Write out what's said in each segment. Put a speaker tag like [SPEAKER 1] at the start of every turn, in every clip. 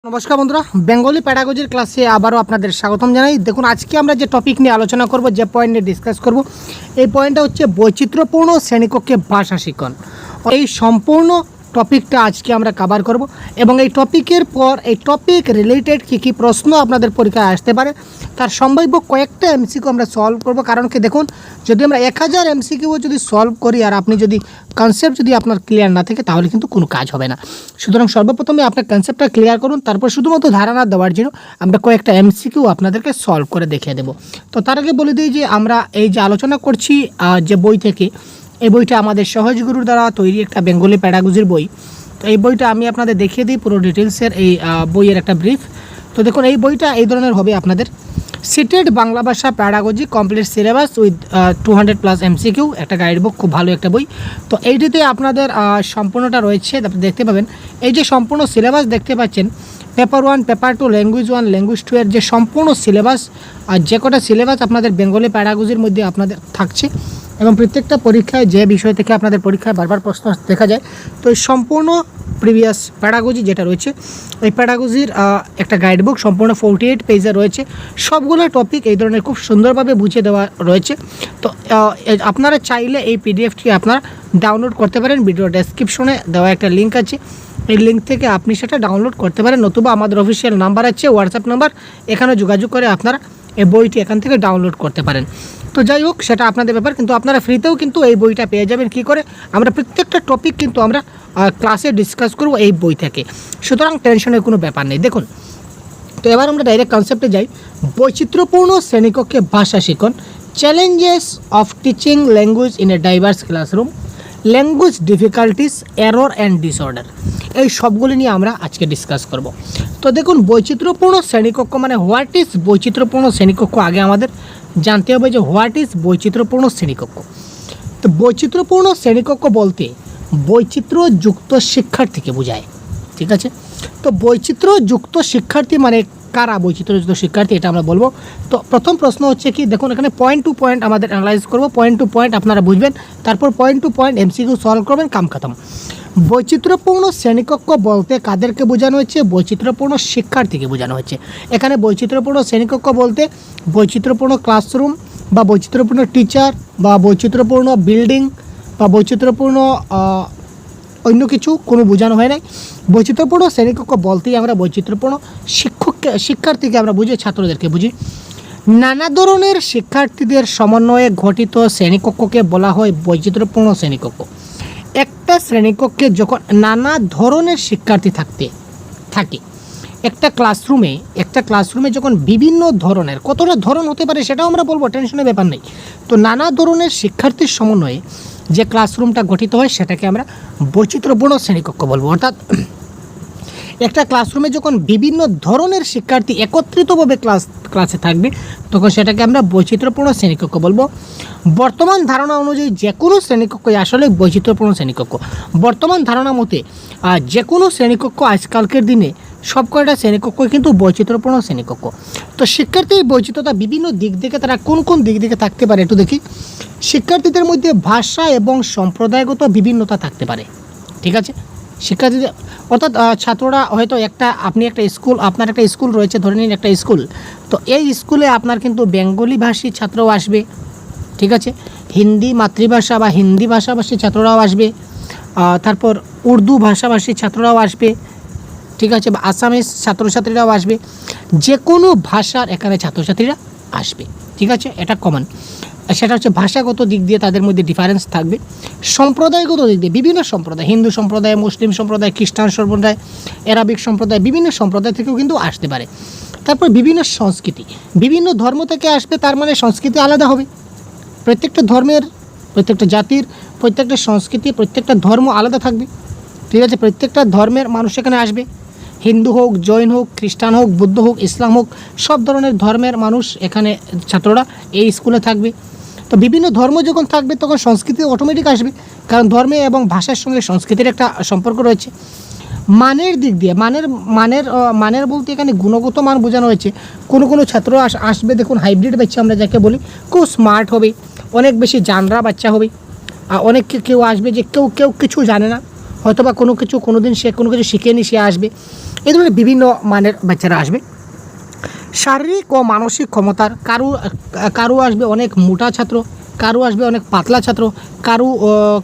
[SPEAKER 1] নমস্কার বন্ধুরা, বেঙ্গলি প্যাডাগজির ক্লাসে আবারও আপনাদের স্বাগতম জানাই। দেখুন, আজকে আমরা যে টপিক নিয়ে আলোচনা করব, যে পয়েন্ট নিয়ে ডিসকাস করব, এই পয়েন্টটা হচ্ছে বৈচিত্র্যপূর্ণ শ্রেণীকক্ষে ভাষা শিখন। এই সম্পূর্ণ টপিকটা আজকে আমরা কভার করব এবং এই টপিকের পর এই টপিক রিলেটেড কী প্রশ্ন আপনাদের পরীক্ষায় আসতে পারে তার সম্ভাব্য কয়েকটা এমসিকিউ আমরা সলভ করব। কারণ কি, দেখুন, যদি আমরা 1000 এমসিকিউ যদি সলভ করি আর আপনি যদি কনসেপ্ট যদি আপনার ক্লিয়ার না থাকে তাহলে কিন্তু কোনো কাজ হবে না। সুতরাং সর্বপ্রথমে আপনার কনসেপ্টটা ক্লিয়ার করুন, তারপর শুধুমাত্র ধারণা দেওয়ার জন্য আমরা কয়েকটা এমসিকিউ আপনাদেরকে সলভ করে দেখিয়ে দেবো। তো তার আগে বলে দিই যে আমরা এই যে আলোচনা করছি যে বই থেকে, এই বইটা আমাদের সহজ গুরুর দ্বারা তৈরি একটা বেঙ্গলি প্যাডাগজির বই। তো এই বইটা আমি আপনাদের দেখিয়ে দিই পুরো ডিটেলসের এই বইয়ের একটা ব্রিফ। তো দেখুন, এই বইটা এই ধরনের হবে আপনাদের সিটেড বাংলা ভাষা pedagogy complete syllabus with 200+ MCQ, একটা গাইড বুক, খুব ভালো একটা বই। তো এইটিতে আপনাদের সম্পূর্ণটা রয়েছে, আপনি দেখতে পাবেন। এই যে সম্পূর্ণ সিলেবাস দেখতে পাচ্ছেন, পেপার 1, পেপার 2, ল্যাঙ্গুয়েজ 1, ল্যাঙ্গুয়েজ 2 এর যে সম্পূর্ণ সিলেবাস, আর যে কটা সিলেবাস আপনাদের বেঙ্গলি প্যাডাগজির মধ্যে আপনাদের থাকছে এবং প্রত্যেকটা পরীক্ষায় যে বিষয় থেকে আপনাদের পরীক্ষায় বারবার প্রশ্ন দেখা যায়, তো এই সম্পূর্ণ প্রিভিয়াস প্যাডাগজি যেটা রয়েছে, এই প্যাডাগজির একটা গাইড বুক সম্পূর্ণ 48 পেজে রয়েছে। সবগুলো টপিক এই ধরনের খুব সুন্দরভাবে বুঝিয়ে দেওয়া রয়েছে। তো আপনারা চাইলে এই পিডিএফটি আপনারা ডাউনলোড করতে পারেন। ভিডিও ডেসক্রিপশনে দেওয়া একটা লিঙ্ক আছে, এই লিঙ্ক থেকে আপনি সেটা ডাউনলোড করতে পারেন, নতুবা আমাদের অফিসিয়াল নাম্বার আছে, হোয়াটসঅ্যাপ নাম্বার, এখানে যোগাযোগ করে আপনারা এই বইটি এখান থেকে ডাউনলোড করতে পারেন। তো যাই হোক, সেটা আপনাদের ব্যাপার, কিন্তু আপনারা ফ্রিতেও কিন্তু এই বইটা পেয়ে যাবেন। কী করে? আমরা প্রত্যেকটা টপিক কিন্তু আমরা ক্লাসে ডিসকাস করব এই বই থেকে, সুতরাং টেনশনের কোনো ব্যাপার নেই। দেখুন, তো এবার আমরা ডাইরেক্ট কনসেপ্টে যাই। বৈচিত্র্যপূর্ণ শ্রেণীকক্ষে ভাষা শিখন, challenges of teaching language in a diverse classroom, language difficulties, error and disorder, এই সবগুলি নিয়ে আমরা আজকে ডিসকাস করব। তো দেখুন, বৈচিত্র্যপূর্ণ শ্রেণীকক্ষ মানে হোয়াট ইজ বৈচিত্র্যপূর্ণ শ্রেণীকক্ষ? আগে আমাদের জানতে হবে যে হোয়াট ইজ বৈচিত্র্যপূর্ণ শ্রেণীকক্ষ। তো বৈচিত্র্যপূর্ণ শ্রেণীকক্ষ বলতে বৈচিত্র্যযুক্ত শিক্ষার্থীকে বোঝায়, ঠিক আছে? তো বৈচিত্র্যযুক্ত শিক্ষার্থী মানে কারা বৈচিত্র্যযুক্ত শিক্ষার্থী, এটা আমরা বলবো। তো প্রথম প্রশ্ন হচ্ছে কি, দেখুন, এখানে পয়েন্ট টু পয়েন্ট আমাদের অ্যানালাইজ করবো, পয়েন্ট টু পয়েন্ট আপনারা বুঝবেন, তারপর point to point MCQ solve করবেন, কাম খতম। বৈচিত্র্যপূর্ণ শ্রেণীকক্ষ বলতে কাদেরকে বোঝানো হচ্ছে? বৈচিত্র্যপূর্ণ শিক্ষার্থীকে বোঝানো হচ্ছে। এখানে বৈচিত্র্যপূর্ণ শ্রেণীকক্ষ বলতে বৈচিত্র্যপূর্ণ ক্লাসরুম বা বৈচিত্র্যপূর্ণ টিচার বা বৈচিত্র্যপূর্ণ বিল্ডিং বা বৈচিত্র্যপূর্ণ অন্য কিছু কোনো বোঝানো হয় নাই। বৈচিত্র্যপূর্ণ শ্রেণীকক্ষ বলতেই আমরা বৈচিত্র্যপূর্ণ শিক্ষার্থীকে আমরা বুঝি, ছাত্রদেরকে বুঝি। নানা ধরনের শিক্ষার্থীদের সমন্বয়ে গঠিত শ্রেণীকক্ষকে বলা হয় বৈচিত্র্যপূর্ণ শ্রেণীকক্ষ। একটা শ্রেণীকক্ষে যখন নানা ধরনের শিক্ষার্থী থাকে, একটা ক্লাসরুমে যখন বিভিন্ন ধরনের, কতটা ধরন হতে পারে সেটাও আমরা বলবো, টেনশনের ব্যাপার নেই। তো নানা ধরনের শিক্ষার্থীর সমন্বয়ে যে ক্লাসরুমটা গঠিত হয় সেটাকে আমরা বৈচিত্র্যপূর্ণ শ্রেণীকক্ষ বলবো। অর্থাৎ একটা ক্লাসরুমে যখন বিভিন্ন ধরনের শিক্ষার্থী একত্রিতভাবে ক্লাসে থাকবে তখন সেটাকে আমরা বৈচিত্র্যপূর্ণ শ্রেণীকক্ষ বলবো। বর্তমান ধারণা অনুযায়ী যে কোনো শ্রেণীকক্ষই আসলে বৈচিত্র্যপূর্ণ শ্রেণীকক্ষ। বর্তমান ধারণা মতে যে কোনো শ্রেণীকক্ষ আজকালকের দিনে সব কয়টা শ্রেণীকক্ষই কিন্তু বৈচিত্র্যপূর্ণ শ্রেণীকক্ষ। তো শিক্ষার্থীর বৈচিত্রতা বিভিন্ন দিক থেকে, তারা কোন কোন দিক থেকে থাকতে পারে একটু দেখি। শিক্ষার্থীদের মধ্যে ভাষা এবং সম্প্রদায়গত বিভিন্নতা থাকতে পারে, ঠিক আছে? শিক্ষার্থীদের অর্থাৎ ছাত্ররা হয়তো আপনার একটা স্কুল রয়েছে, ধরে নিন একটা স্কুল, তো এই স্কুলে আপনার কিন্তু বেঙ্গলি ভাষী ছাত্রও আসবে, ঠিক আছে? হিন্দি মাতৃভাষা বা হিন্দি ভাষাভাষী ছাত্ররাও আসবে, তারপর উর্দু ভাষাভাষী ছাত্ররাও আসবে, ঠিক আছে? বা আসামিস ছাত্রছাত্রীরাও আসবে, যে কোনো ভাষার এখানে ছাত্রছাত্রীরা আসবে, ঠিক আছে? এটা কমন। সেটা হচ্ছে ভাষাগত দিক দিয়ে তাদের মধ্যে ডিফারেন্স থাকবে। সম্প্রদায়গত দিক দিয়ে বিভিন্ন সম্প্রদায়, হিন্দু সম্প্রদায়, মুসলিম সম্প্রদায়, খ্রিস্টান সম্প্রদায়, অ্যারাবিক সম্প্রদায়, বিভিন্ন সম্প্রদায় থেকেও কিন্তু আসতে পারে। তারপর বিভিন্ন সংস্কৃতি, বিভিন্ন ধর্ম থেকে আসবে, তার মানে সংস্কৃতি আলাদা হবে। প্রত্যেকটা ধর্মের, প্রত্যেকটা জাতির, প্রত্যেকটা সংস্কৃতি, প্রত্যেকটা ধর্ম আলাদা থাকবে, ঠিক আছে? প্রত্যেকটা ধর্মের মানুষ এখানে আসবে, হিন্দু হোক, জৈন হোক, খ্রিস্টান হোক, বৌদ্ধ হোক, ইসলাম হোক, সব ধরনের ধর্মের মানুষ এখানে ছাত্ররা এই স্কুলে থাকবে। তো বিভিন্ন ধর্ম যখন থাকবে তখন সংস্কৃতি অটোমেটিক আসবে, কারণ ধর্মে এবং ভাষার সঙ্গে সংস্কৃতির একটা সম্পর্ক রয়েছে। মানের দিক দিয়ে, মানের বলতে এখানে গুণগত মান বোঝানো হয়েছে। কোনো ছাত্র আসবে, দেখুন, হাইব্রিড বাচ্চা আমরা যাকে বলি, খুব স্মার্ট হবে, অনেক বেশি জানরা বাচ্চা হবে। অনেক কেউ আসবে যে কেউ কিছু জানে না, হয়তো বা কোনো দিন সে কোনো কিছু শিখেনি, সে আসবে। এই ধরনের বিভিন্ন মানের বাচ্চারা আসবে। শারীরিক ও মানসিক ক্ষমতার কারো আসবে অনেক মোটা ছাত্র, কারো আসবে অনেক পাতলা ছাত্র,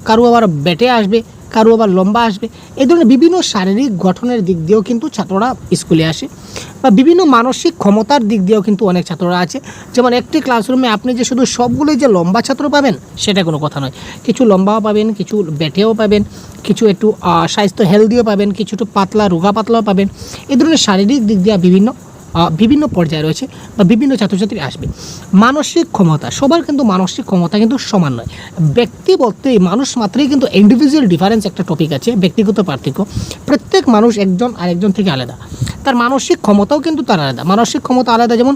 [SPEAKER 1] কারো আবার বেটে আসবে, কারো আবার লম্বা আসবে। এই ধরনের বিভিন্ন শারীরিক গঠনের দিক দিয়েও কিন্তু ছাত্ররা স্কুলে আসে, বা বিভিন্ন মানসিক ক্ষমতার দিক দিয়েও কিন্তু অনেক ছাত্ররা আছে। যেমন একটি ক্লাসরুমে আপনি যে শুধু সবগুলোই যে লম্বা ছাত্র পাবেন সেটা কোনো কথা নয়, কিছু লম্বাও পাবেন, কিছু বেটেও পাবেন, কিছু একটু স্বাস্থ্য হেলদিও পাবেন, কিছু একটু পাতলা রোগা পাতলাও পাবেন। এই ধরনের শারীরিক দিক দিয়ে বিভিন্ন পর্যায়ে রয়েছে বা বিভিন্ন ছাত্রছাত্রী আসবে। মানসিক ক্ষমতা, সবার কিন্তু মানসিক ক্ষমতা কিন্তু সমান নয়। ব্যক্তি বলতেই মানুষ মাত্রই কিন্তু ইন্ডিভিজুয়াল ডিফারেন্স একটা টপিক আছে, ব্যক্তিগত পার্থক্য। প্রত্যেক মানুষ একজন আরেকজন থেকে আলাদা, তার মানসিক ক্ষমতাও কিন্তু তার আলাদা। মানসিক ক্ষমতা আলাদা, যেমন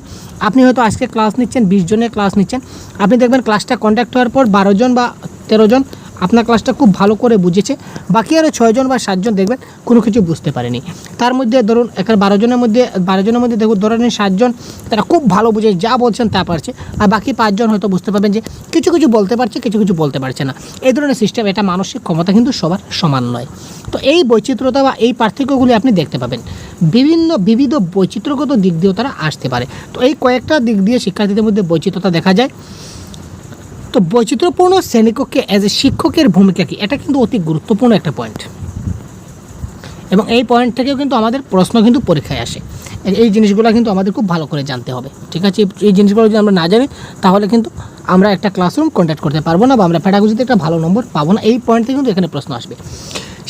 [SPEAKER 1] আপনি হয়তো আজকে ক্লাস নিচ্ছেন, 20 জনের ক্লাস নিচ্ছেন, আপনি দেখবেন ক্লাসটা কন্ডাক্ট হওয়ার পর 12 জন বা 13 জন আপনার ক্লাসটা খুব ভালো করে বুঝেছে, বাকি আরও 6 জন বা 7 জন দেখবেন কোনো কিছু বুঝতে পারেনি। তার মধ্যে ধরুন এখানে 12 জনের মধ্যে দেখুন ধরেন 7 জন তারা খুব ভালো বুঝে যা বলছেন তা পারছে, আর বাকি 5 জন হয়তো বুঝতে পারবেন যে কিছু কিছু বলতে পারছে, কিছু কিছু বলতে পারছে না। এই ধরনের সিস্টেম, এটা মানসিক ক্ষমতা কিন্তু সবার সমান নয়। তো এই বৈচিত্র্যতা বা এই পার্থক্যগুলি আপনি দেখতে পাবেন, বিবিধ বৈচিত্র্যগত দিক দিয়েও তারা আসতে পারে। তো এই কয়েকটা দিক দিয়ে শিক্ষার্থীদের মধ্যে বৈচিত্র্যতা দেখা যায়। তো বৈচিত্র্যপূর্ণ শ্রেণীকক্ষে অ্যাজ এ শিক্ষকের ভূমিকা কী, এটা কিন্তু অতি গুরুত্বপূর্ণ একটা পয়েন্ট, এবং এই পয়েন্ট থেকেও কিন্তু আমাদের প্রশ্ন কিন্তু পরীক্ষায় আসে। এই জিনিসগুলো কিন্তু আমাদের খুব ভালো করে জানতে হবে, ঠিক আছে? এই জিনিসগুলো যদি আমরা না জানি তাহলে কিন্তু আমরা একটা ক্লাসরুম কন্ডাক্ট করতে পারবো না, বা আমরা পেডাগজিতে একটা ভালো নম্বর পাবো না। এই পয়েন্ট থেকে কিন্তু এখানে প্রশ্ন আসবে।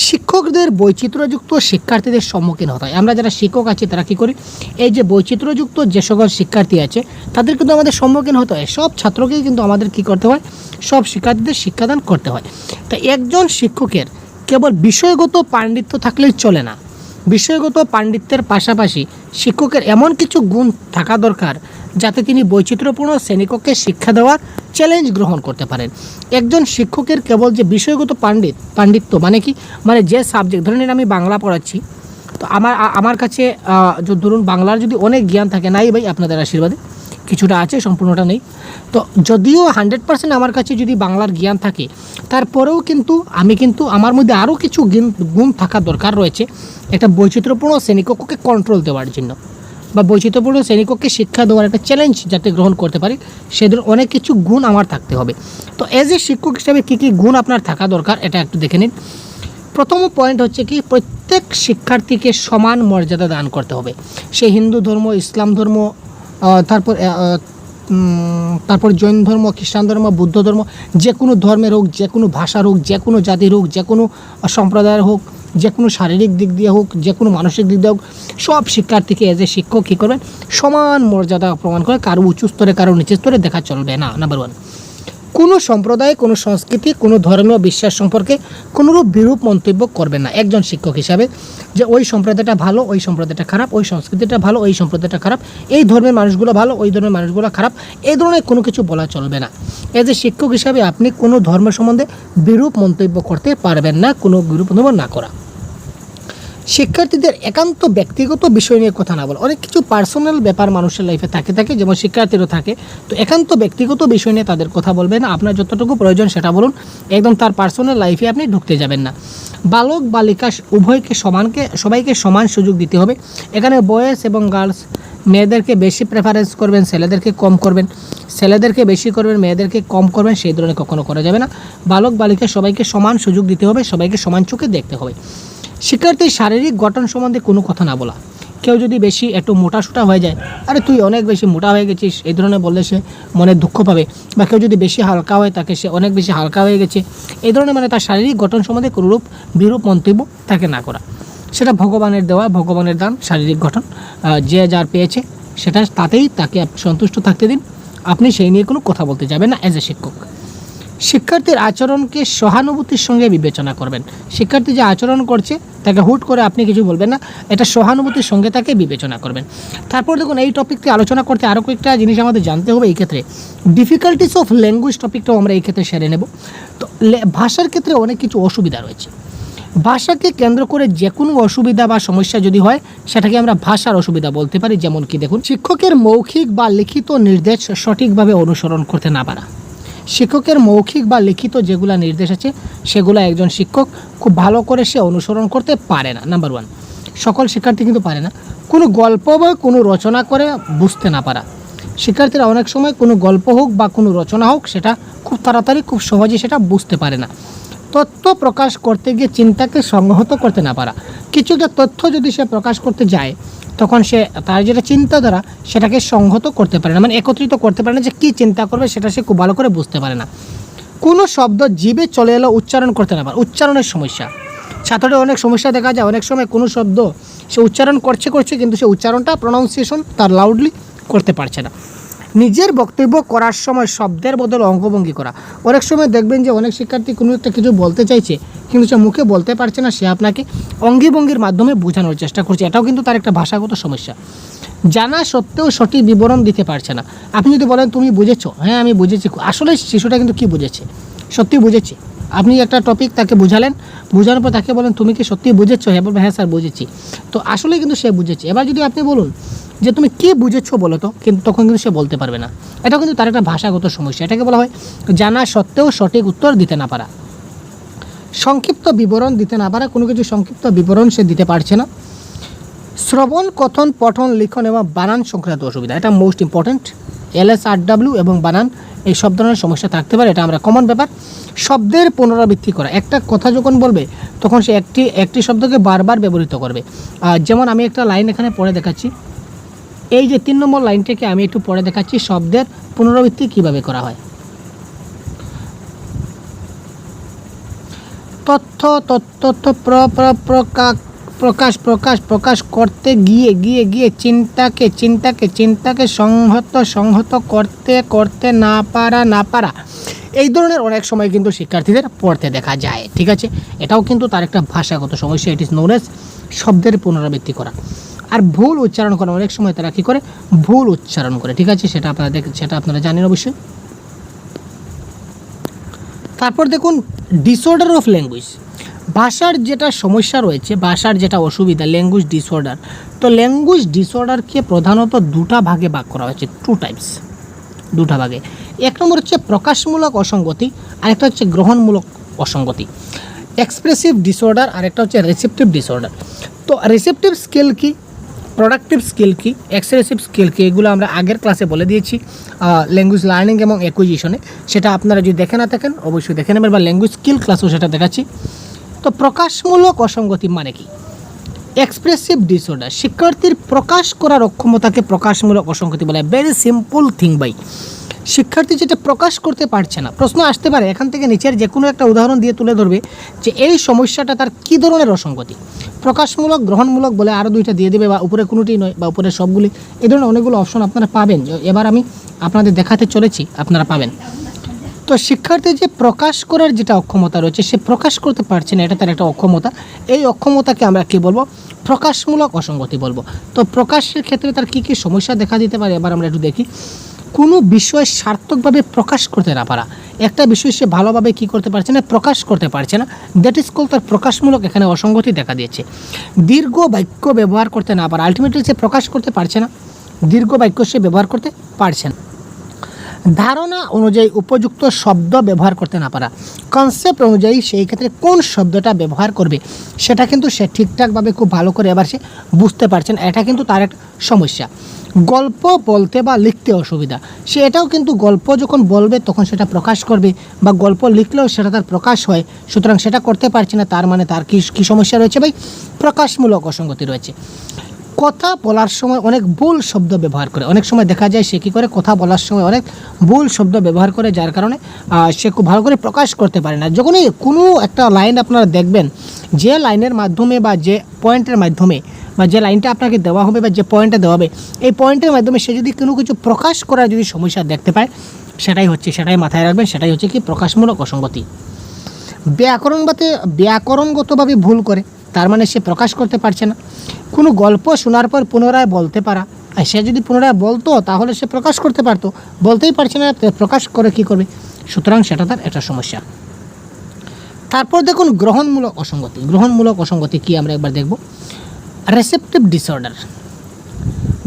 [SPEAKER 1] শিক্ষকদের বৈচিত্র্যযুক্ত শিক্ষার্থীদের সম্মুখীন হতে হয়। আমরা যারা শিক্ষক আছি তারা কী করি, এই যে বৈচিত্র্যযুক্ত যে সকল শিক্ষার্থী আছে তাদের কিন্তু আমাদের সম্মুখীন হতে হয়। সব ছাত্রকেই কিন্তু আমাদের কী করতে হয়, সব শিক্ষার্থীদের শিক্ষাদান করতে হয়। তা একজন শিক্ষকের কেবল বিষয়গত পাণ্ডিত্য থাকলেই চলে না, বিষয়গত পাণ্ডিত্যের পাশাপাশি শিক্ষকের এমন কিছু গুণ থাকা দরকার যাতে তিনি বৈচিত্র্যপূর্ণ শ্রেণীকক্ষে শিক্ষা দেওয়ার চ্যালেঞ্জ গ্রহণ করতে পারেন। একজন শিক্ষকের কেবল যে বিষয়গত পাণ্ডিত্য মানে কি, মানে যে সাবজেক্ট, ধরে নিন আমি বাংলা পড়াচ্ছি, তো আমার কাছে ধরুন বাংলার যদি অনেক জ্ঞান থাকে, নাই ভাই আপনাদের আশীর্বাদে কিছুটা আছে, সম্পূর্ণটা নেই, তো যদিও 100% আমার কাছে যদি বাংলার জ্ঞান থাকে, তারপরেও কিন্তু আমার মধ্যে আরও কিছু গুণ থাকা দরকার রয়েছে একটা বৈচিত্র্যপূর্ণ শ্রেণীকক্ষকে কন্ট্রোল দেওয়ার জন্য, বা বৈচিত্র্যপূর্ণ শ্রেণীকক্ষে শিক্ষা দেওয়ার একটা চ্যালেঞ্জ যাতে গ্রহণ করতে পারি, সেদের অনেক কিছু গুণ আমার থাকতে হবে। তো এজ এ শিক্ষক হিসাবে কী কী গুণ আপনার থাকা দরকার এটা একটু দেখে নিন। প্রথম পয়েন্ট হচ্ছে কি, প্রত্যেক শিক্ষার্থীকে সমান মর্যাদা দান করতে হবে। সে হিন্দু ধর্ম, ইসলাম ধর্ম, তারপর জৈন ধর্ম, খ্রিস্টান ধর্ম, বৌদ্ধ ধর্ম, যে কোনো ধর্মের হোক, যে কোনো ভাষার হোক, যে কোনো জাতির হোক, যে কোনো সম্প্রদায়ের হোক, যে কোনো শারীরিক দিক দিয়ে হোক, যে কোনো মানসিক দিক দিয়ে হোক, সব শিক্ষার্থীকে এজ এ শিক্ষক কী করবেন, সমান মর্যাদা প্রমাণ করে, কারো উঁচু স্তরে কারো নিচু স্তরে দেখা চলবে না। নাম্বার 1, কোনো সম্প্রদায়, কোনো সংস্কৃতি, কোনো ধর্মীয় বিশ্বাস সম্পর্কে কোনোরূপ বিরূপ মন্তব্য করবেন না একজন শিক্ষক হিসাবে, যে ওই সম্প্রদায়টা ভালো, ওই সম্প্রদায়টা খারাপ, ওই সংস্কৃতিটা ভালো, ওই সম্প্রদায়টা খারাপ, এই ধর্মের মানুষগুলো ভালো, ওই ধর্মের মানুষগুলো খারাপ, এই ধরনের কোনো কিছু বলা চলবে না। এজ এ শিক্ষক হিসাবে আপনি কোনো ধর্ম সম্বন্ধে বিরূপ মন্তব্য করতে পারবেন না, কোনো বিরূপ মন্তব্য না করা। শিক্ষার্থীদের একান্ত ব্যক্তিগত বিষয় নিয়ে কথা না বলা। অনেক কিছু পার্সোনাল ব্যাপার মানুষের লাইফে থাকে, যেমন শিক্ষার্থীরও থাকে, তো একান্ত ব্যক্তিগত বিষয় নিয়ে তাদের কথা বলবেন না। আপনার যতটুকু প্রয়োজন সেটা বলুন, একদম তার পার্সোনাল লাইফে আপনি ঢুকতে যাবেন না। বালক বালিকা উভয়কে সবাইকে সমান সুযোগ দিতে হবে। এখানে বয়েজ এবং গার্লস, মেয়েদেরকে বেশি প্রেফারেন্স করবেন, ছেলেদেরকে কম করবেন, ছেলেদেরকে বেশি করবেন, মেয়েদেরকে কম করবেন, সেই ধরনের কখনো করা যাবে না। বালক বালিকা সবাইকে সমান সুযোগ দিতে হবে, সবাইকে সমান চোখে দেখতে হবে। শিক্ষার্থীর শারীরিক গঠন সম্বন্ধে কোনো কথা না বলা। কেউ যদি বেশি একটু মোটাসোটা হয়ে যায়, আরে তুই অনেক বেশি মোটা হয়ে গেছিস, এই ধরনের বললে সে মনে দুঃখ পাবে। বা কেউ যদি বেশি হালকা হয়, তাকে সে অনেক বেশি হালকা হয়ে গেছে, এই ধরনের মানে তার শারীরিক গঠন সম্বন্ধে কোনোরূপ বিরূপ মন্তব্য তাকে না করা। সেটা ভগবানের দেওয়া, ভগবানের দান শারীরিক গঠন, যে যার পেয়েছে সেটা তাতেই তাকে সন্তুষ্ট থাকতে দিন, আপনি সেই নিয়ে কোনো কথা বলতে যাবেন না অ্যাজ এ শিক্ষক। শিক্ষার্থীর আচরণকে সহানুভূতির সঙ্গে বিবেচনা করবেন। শিক্ষার্থী যে আচরণ করছে তাকে হুট করে আপনি কিছু বলবেন না, এটা সহানুভূতির সঙ্গে তাকে বিবেচনা করবেন। তারপর দেখুন, এই টপিকটি আলোচনা করতে আরও কয়েকটা জিনিস আমাদের জানতে হবে। এই ক্ষেত্রে ডিফিকাল্টিস অফ ল্যাঙ্গুয়েজ টপিকটাও আমরা এই ক্ষেত্রে সেরে নেব। তো ভাষার ক্ষেত্রে অনেক কিছু অসুবিধা রয়েছে। ভাষাকে কেন্দ্র করে যে কোনো অসুবিধা বা সমস্যা যদি হয়, সেটাকে আমরা ভাষার অসুবিধা বলতে পারি। যেমন কি দেখুন, শিক্ষকের মৌখিক বা লিখিত নির্দেশ সঠিকভাবে অনুসরণ করতে না পারা। শিক্ষকের মৌখিক বা লিখিত যেগুলো নির্দেশ আছে সেগুলো একজন শিক্ষক খুব ভালো করে সে অনুসরণ করতে পারে না। নাম্বার 1, সকল শিক্ষার্থী কিন্তু পারে না। কোনো গল্প বা কোনো রচনা করে বুঝতে না পারা। শিক্ষার্থীরা অনেক সময় কোনো গল্প হোক বা কোনো রচনা হোক সেটা খুব তাড়াতাড়ি খুব সহজে সেটা বুঝতে পারে না। তথ্য প্রকাশ করতে গিয়ে চিন্তাকে সংহত করতে না পারা। কিছুটা তথ্য যদি সে প্রকাশ করতে যায় তখন সে তার যেটা চিন্তাধারা সেটাকে সংহত করতে পারে না, মানে একত্রিত করতে পারে না, যে কী চিন্তা করবে সেটা সে খুব ভালো করে বুঝতে পারে না। কোনো শব্দ জিভে চলে এলো উচ্চারণ করতে না পারে। উচ্চারণের সমস্যা, ছাত্রদের অনেক সমস্যা দেখা যায়। অনেক সময় কোনো শব্দ সে উচ্চারণ করছে কিন্তু সে উচ্চারণটা প্রনাউন্সিয়েশন তার লাউডলি করতে পারছে না। নিজের বক্তব্য করার সময় শব্দের বদলে অঙ্গভঙ্গি করা। অনেক সময় দেখবেন যে অনেক শিক্ষার্থী কোনো একটা কিছু বলতে চাইছে কিন্তু সে মুখে বলতে পারছে না, সে আপনাকে অঙ্গভঙ্গির মাধ্যমে বোঝানোর চেষ্টা করছে। এটাও কিন্তু তার একটা ভাষাগত সমস্যা। জানা সত্ত্বেও সঠিক বিবরণ দিতে পারছে না। আপনি যদি বলেন তুমি বুঝেছো, হ্যাঁ আমি বুঝেছি, আসলে শিশুটা কিন্তু কি বুঝেছে, সত্যি বুঝেছে। আপনি একটা টপিক তাকে বুঝালেন, বোঝানোর পর তাকে বলেন তুমি কি সত্যি বুঝেছো, হ্যাঁ বলবে হ্যাঁ স্যার বুঝেছি, তো আসলে কিন্তু সে বুঝেছে। এবার যদি আপনি বলুন যে তুমি কী বুঝেছো বলো তো, কিন্তু তখন কিন্তু সে বলতে পারবে না। এটাও কিন্তু তার একটা ভাষাগত সমস্যা। এটাকে বলা হয় জানা সত্ত্বেও সঠিক উত্তর দিতে না পারা। সংক্ষিপ্ত বিবরণ দিতে না পারা, কোনো কিছু সংক্ষিপ্ত বিবরণ সে দিতে পারছে না। শ্রবণ, কথন, পঠন, লিখন এবং বানান সংক্রান্ত অসুবিধা, এটা মোস্ট ইম্পর্ট্যান্ট। LSRW এবং বানান এই সব ধরনের সমস্যা থাকতে পারে, এটা আমরা কমন ব্যাপার। শব্দের পুনরাবৃত্তি করা, একটা কথা যখন বলবে তখন সে একটি শব্দকে বারবার ব্যবহৃত করবে। যেমন আমি একটা লাইন এখানে পড়ে দেখাচ্ছি, এই যে 3 নম্বর লাইনটাকে আমি একটু পড়ে দেখাচ্ছি, শব্দের পুনরাবৃত্তি কিভাবে করা হয়। তথ্য তথ্য প্রকাশ করতে গিয়ে চিন্তাকে সংহত করতে না পারা। এই ধরনের অনেক সময় কিন্তু শিক্ষার্থীদের পড়তে দেখা যায়, ঠিক আছে। এটাও কিন্তু তার একটা ভাষাগত সমস্যা। ইট ইজ নোন এজ শব্দের পুনরাবৃত্তি করা। আর ভুল উচ্চারণ করা, অনেক সময় তারা কী করে ভুল উচ্চারণ করে, ঠিক আছে, সেটা আপনারা জানেন অবশ্যই। তারপর দেখুন ডিসঅর্ডার অফ ল্যাঙ্গুয়েজ, ভাষার যেটা সমস্যা রয়েছে, ভাষার যেটা অসুবিধা, ল্যাঙ্গুয়েজ ডিসঅর্ডার। তো ল্যাঙ্গুয়েজ ডিসঅর্ডারকে প্রধানত দুটা ভাগে ভাগ করা হয়েছে, 2 টাইপস, দুটা ভাগে। এক নম্বর হচ্ছে প্রকাশমূলক অসঙ্গতি, আরেকটা হচ্ছে গ্রহণমূলক অসঙ্গতি। এক্সপ্রেসিভ ডিসঅর্ডার আর একটা হচ্ছে রিসেপটিভ ডিসঅর্ডার। তো রিসেপটিভ স্কিল কি, প্রোডাক্টিভ স্কিল কি, এক্সপ্রেসিভ স্কিল কি, এগুলো আমরা আগের ক্লাসে বলে দিয়েছি ল্যাঙ্গুয়েজ লার্নিং এবং অ্যাকুইজিশনে। সেটা আপনারা যদি দেখে না থাকেন অবশ্যই দেখে নেবেন, বা ল্যাঙ্গুয়েজ স্কিল ক্লাসেও সেটা দেখাচ্ছি। তো প্রকাশমূলক অসঙ্গতি মানে কি? এক্সপ্রেসিভ ডিসঅর্ডার, শিক্ষার্থীর প্রকাশ করার অক্ষমতাকে প্রকাশমূলক অসঙ্গতি বলে। ভেরি সিম্পল থিং ভাই, শিক্ষার্থী যেটা প্রকাশ করতে পারছে না। প্রশ্ন আসতে পারে এখান থেকে নিচের যে কোনো একটা উদাহরণ দিয়ে তুলে ধরবে যে এই সমস্যাটা তার কী ধরনের অসঙ্গতি। প্রকাশমূলক, গ্রহণমূলক বলে আরও 2টা দিয়ে দেবে, বা উপরে কোনোটি নয় বা উপরে সবগুলি, এই ধরনের অনেকগুলো অপশন আপনারা পাবেন। এবার আমি আপনাদের দেখাতে চলেছি, আপনারা পাবেন। তো শিক্ষার্থী যে প্রকাশ করার যেটা অক্ষমতা রয়েছে, সে প্রকাশ করতে পারছে না, এটা তার একটা অক্ষমতা। এই অক্ষমতাকে আমরা কী বলবো? প্রকাশমূলক অসঙ্গতি বলবো। তো প্রকাশের ক্ষেত্রে তার কী কী সমস্যা দেখা দিতে পারে এবার আমরা একটু দেখি। কোনো বিষয় সার্থকভাবে প্রকাশ করতে না পারা, একটা বিষয় সে ভালোভাবে কী করতে পারছে না, প্রকাশ করতে পারছে না, দ্যাট ইজ কল তার প্রকাশমূলক এখানে অসঙ্গতি দেখা দিয়েছে। দীর্ঘ বাক্য ব্যবহার করতে না পারা, আলটিমেটলি সে প্রকাশ করতে পারছে না, দীর্ঘ বাক্য সে ব্যবহার করতে পারছে না। ধারণা অনুযায়ী উপযুক্ত শব্দ ব্যবহার করতে না পারা, কনসেপ্ট অনুযায়ী সেই ক্ষেত্রে কোন শব্দটা ব্যবহার করবে সেটা কিন্তু সে ঠিকঠাকভাবে খুব ভালো করে এবার সে বুঝতে পারছেন, এটা কিন্তু তার একটা সমস্যা। গল্প বলতে বা লিখতে অসুবিধা, সে এটাও কিন্তু গল্প যখন বলবে তখন সেটা প্রকাশ করবে, বা গল্প লিখলেও সেটা তার প্রকাশ হয়, সুতরাং সেটা করতে পারছে না, তার মানে তার কী সমস্যা রয়েছে ভাই? প্রকাশমূলক অসঙ্গতি রয়েছে। কথা বলার সময় অনেক ভুল শব্দ ব্যবহার করে, অনেক সময় দেখা যায় সে কী করে কথা বলার সময় অনেক ভুল শব্দ ব্যবহার করে, যার কারণে সে খুব ভালো করে প্রকাশ করতে পারে না। যখনই কোনো একটা লাইন আপনারা দেখবেন, যে লাইনের মাধ্যমে বা যে পয়েন্টের মাধ্যমে বা যে লাইনটা আপনাকে দেওয়া হবে বা যে পয়েন্টটা দেওয়া হবে, এই পয়েন্টের মাধ্যমে সে যদি কোনো কিছু প্রকাশ করার যদি সমস্যা দেখতে পায়, সেটাই মাথায় রাখবেন, সেটাই হচ্ছে কি প্রকাশমূলক অসঙ্গতি। ব্যাকরণগতভাবে ভুল করে, তার মানে সে প্রকাশ করতে পারছে না। কোনো গল্প শোনার পর পুনরায় বলতে পারা, আর সে যদি পুনরায় বলতো তাহলে সে প্রকাশ করতে পারতো, বলতেই পারছে না, প্রকাশ করে কী করবে? সুতরাং সেটা তার একটা সমস্যা। তারপর দেখুন গ্রহণমূলক অসঙ্গতি। গ্রহণমূলক অসঙ্গতি কি আমরা একবার দেখব। রিসেপটিভ ডিসঅর্ডার,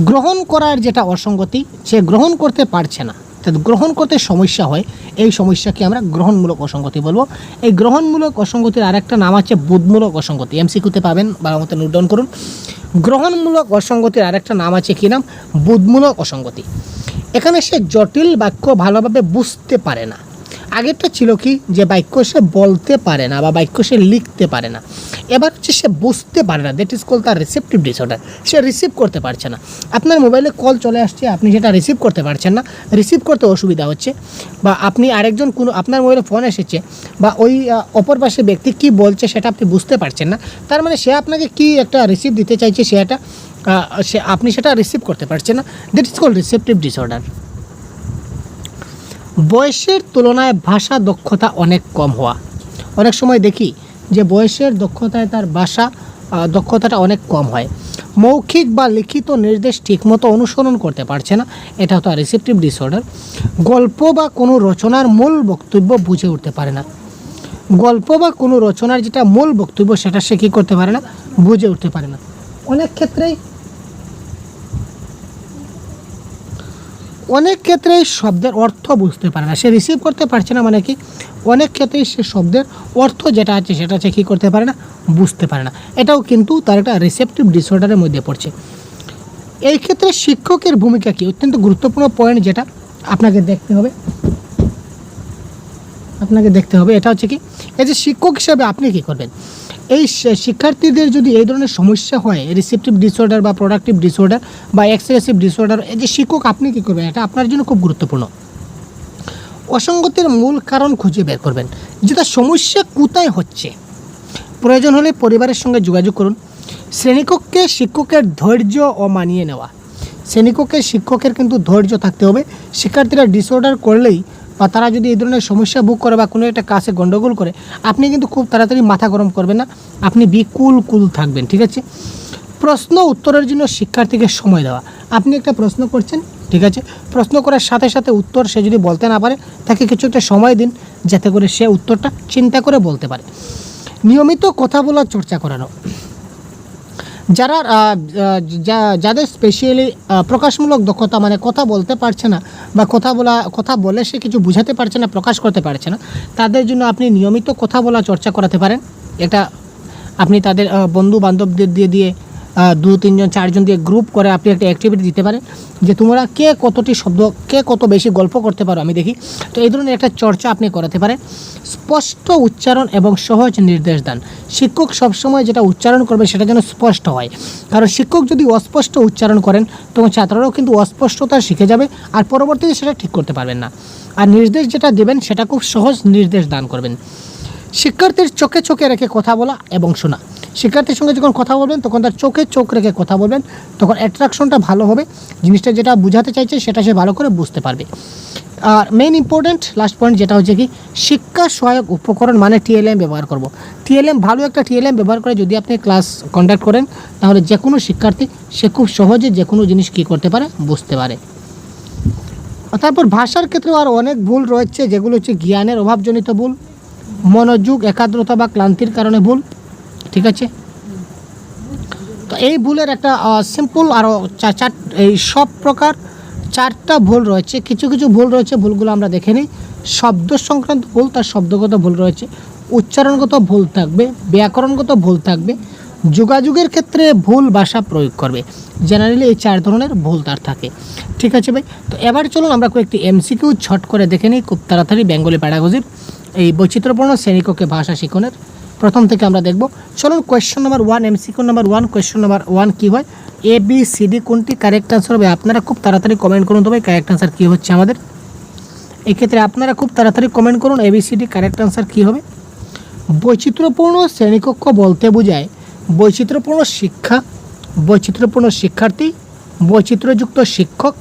[SPEAKER 1] গ্রহণ করার যেটা অসঙ্গতি, সে গ্রহণ করতে পারছে না, অর্থাৎ গ্রহণ করতে সমস্যা হয়, এই সমস্যাকে আমরা গ্রহণমূলক অসঙ্গতি বলবো। এই গ্রহণমূলক অসঙ্গতির আরেকটা নাম আছে বোধমূলক অসঙ্গতি। এমসিকিউতে পাবেন, ভালো মতো নোট ডাউন করুন। গ্রহণমূলক অসঙ্গতির আরেকটা নাম আছে, কি নাম? বোধমূলক অসঙ্গতি। এখানে সে জটিল বাক্য ভালোভাবে বুঝতে পারে না। আগেরটা ছিল কি, যে বাক্য সে বলতে পারে না বা বাক্য সে লিখতে পারে না। এবার হচ্ছে সে বুঝতে পারে না, দ্যাট ইজ কল তার রিসেপটিভ ডিসঅর্ডার। সে রিসিভ করতে পারছে না। আপনার মোবাইলে কল চলে আসছে, আপনি সেটা রিসিভ করতে পারছেন না, রিসিভ করতে অসুবিধা হচ্ছে, বা আপনি আরেকজন কোনো আপনার মোবাইলে ফোন এসেছে বা ওই অপর পাশে ব্যক্তি কী বলছে সেটা আপনি বুঝতে পারছেন না। তার মানে সে আপনাকে কি একটা রিসিভ দিতে চাইছে, আপনি সেটা রিসিভ করতে পারছেন না, that is call receptive disorder. বয়সের তুলনায় ভাষা দক্ষতা অনেক কম হওয়া। অনেক সময় দেখি যে বয়সের দক্ষতায় তার ভাষা দক্ষতাটা অনেক কম হয়। মৌখিক বা লিখিত নির্দেশ ঠিকমতো অনুসরণ করতে পারছে না, এটা হতো রিসেপটিভ ডিসঅর্ডার। গল্প বা কোনো রচনার মূল বক্তব্য বুঝে উঠতে পারে না। গল্প বা কোনো রচনার যেটা মূল বক্তব্য সেটা সে কী করতে পারে না, বুঝে উঠতে পারে না। অনেক ক্ষেত্রেই শব্দের অর্থ বুঝতে পারে না, সে রিসিভ করতে পারছে না, মানে কি অনেক ক্ষেত্রেই সে শব্দের অর্থ যেটা আছে সেটা সে কী করতে পারে না, বুঝতে পারে না। এটাও কিন্তু তার একটা রিসেপটিভ ডিসঅর্ডারের মধ্যে পড়ছে। এই ক্ষেত্রে শিক্ষকের ভূমিকা কি, অত্যন্ত গুরুত্বপূর্ণ পয়েন্ট, যেটা আপনাকে দেখতে হবে। এটা হচ্ছে কি, এই যে শিক্ষক হিসাবে আপনি কী করবেন, এই শিক্ষার্থীদের যদি এই ধরনের সমস্যা হয়, রিসেপটিভ ডিসঅর্ডার বা প্রোডাক্টিভ ডিসঅর্ডার বা এক্সপ্রেসিভ ডিসঅর্ডার, এই যে শিক্ষক আপনি কী করবেন, এটা আপনার জন্য খুব গুরুত্বপূর্ণ। অসঙ্গতির মূল কারণ খুঁজে বের করবেন, যেটা সমস্যা কোথায় হচ্ছে। প্রয়োজন হলে পরিবারের সঙ্গে যোগাযোগ করুন। শ্রেণীকক্ষে শিক্ষকের ধৈর্য ও মানিয়ে নেওয়া। শ্রেণীকক্ষে শিক্ষকের কিন্তু ধৈর্য থাকতে হবে। শিক্ষার্থীরা ডিসঅর্ডার করলেই বা তারা যদি এই ধরনের সমস্যা ভোগ করে বা কোনো একটা কাজে গণ্ডগোল করে, আপনি কিন্তু খুব তাড়াতাড়ি মাথা গরম করবেন না, আপনি কুল থাকবেন, ঠিক আছে। প্রশ্ন উত্তরের জন্য শিক্ষার্থীকে সময় দেওয়া। আপনি একটা প্রশ্ন করছেন, ঠিক আছে, প্রশ্ন করার সাথে সাথে উত্তর সে যদি বলতে না পারে, তাকে কিছু একটা সময় দিন, যাতে করে সে উত্তরটা চিন্তা করে বলতে পারে। নিয়মিত কথা বলার চর্চা করানো। যাদের স্পেশালি প্রকাশমূলক দক্ষতা, মানে কথা বলতে পারছে না বা কথা বলে সে কিছু বুঝাতে পারছে না, প্রকাশ করতে পারছে না, তাদের জন্য আপনি নিয়মিত কথা বলা চর্চা করাতে পারেন। এটা আপনি তাদের বন্ধু বান্ধবদের দিয়ে 2-3 জন 4 জন দিয়ে গ্রুপ করে আপনি একটা অ্যাক্টিভিটি দিতে পারেন, যে তোমরা কে কত বেশি গল্প করতে পারো আমি দেখি। তো এই ধরনের একটা চর্চা আপনি করাতে পারেন। স্পষ্ট উচ্চারণ এবং সহজ নির্দেশ দান। শিক্ষক সবসময় যেটা উচ্চারণ করবে সেটা যেন স্পষ্ট হয়, কারণ শিক্ষক যদি অস্পষ্ট উচ্চারণ করেন তখন ছাত্ররাও কিন্তু অস্পষ্টতা শিখে যাবে, আর পরবর্তীতে সেটা ঠিক করতে পারবেন না। আর নির্দেশ যেটা দেবেন সেটা খুব সহজ নির্দেশ দান করবেন। শিক্ষার্থীর চোখে চোখে রেখে কথা বলা এবং শোনা। শিক্ষার্থীর সঙ্গে যখন কথা বলবেন তখন তার চোখে চোখ রেখে কথা বলবেন, তখন অ্যাট্রাকশনটা ভালো হবে, জিনিসটা যেটা বোঝাতে চাইছে সেটা সে ভালো করে বুঝতে পারবে। আর মেইন ইম্পর্ট্যান্ট লাস্ট পয়েন্ট যেটা হচ্ছে কি, শিক্ষা সহায়ক উপকরণ মানে টিএলএম ব্যবহার করব। ভালো একটা টিএলএম ব্যবহার করে যদি আপনি ক্লাস কন্ডাক্ট করেন, তাহলে যে কোনো শিক্ষার্থী সে খুব সহজে যে কোনো জিনিস কী করতে পারে, বুঝতে পারে। তারপর ভাষার ক্ষেত্রেও আর অনেক ভুল রয়েছে, যেগুলো হচ্ছে জ্ঞানের অভাবজনিত ভুল, মনোযোগ একাগ্রতা বা ক্লান্তির কারণে ভুল, ঠিক আছে। তো এই ভুলের একটা সিম্পল আরও এই সব প্রকার 4টা ভুল রয়েছে। কিছু ভুল রয়েছে, ভুলগুলো আমরা দেখে নিই। শব্দ সংক্রান্ত ভুল, তার শব্দগত ভুল রয়েছে, উচ্চারণগত ভুল থাকবে, ব্যাকরণগত ভুল থাকবে, যোগাযোগের ক্ষেত্রে ভুল ভাষা প্রয়োগ করবে। জেনারেলি এই 4 ধরনের ভুল তার থাকে, ঠিক আছে ভাই। তো এবার চলুন আমরা কয়েকটি এমসিকিউ ছট করে দেখে নিই খুব তাড়াতাড়ি। বেঙ্গলি প্যাডাগজির এই বৈচিত্র্যপূর্ণ শ্রেণীকক্ষে ভাষা শিক্ষণের প্রথম থেকে আমরা দেখব। চলুন question number 1, MCQ number 1। Question number 1 কী হয়, ABCD কোনটি কারেক্ট আনসার হবে? আপনারা খুব তাড়াতাড়ি কমেন্ট করুন, তবে কারেক্ট আনসার কী হচ্ছে আমাদের। এক্ষেত্রে আপনারা খুব তাড়াতাড়ি কমেন্ট করুন, ABCD কারেক্ট আনসার কী হবে। বৈচিত্র্যপূর্ণ শ্রেণীকক্ষ বলতে বোঝায় বৈচিত্র্যপূর্ণ শিক্ষা, বৈচিত্র্যপূর্ণ শিক্ষার্থী, বৈচিত্র্যযুক্ত শিক্ষক,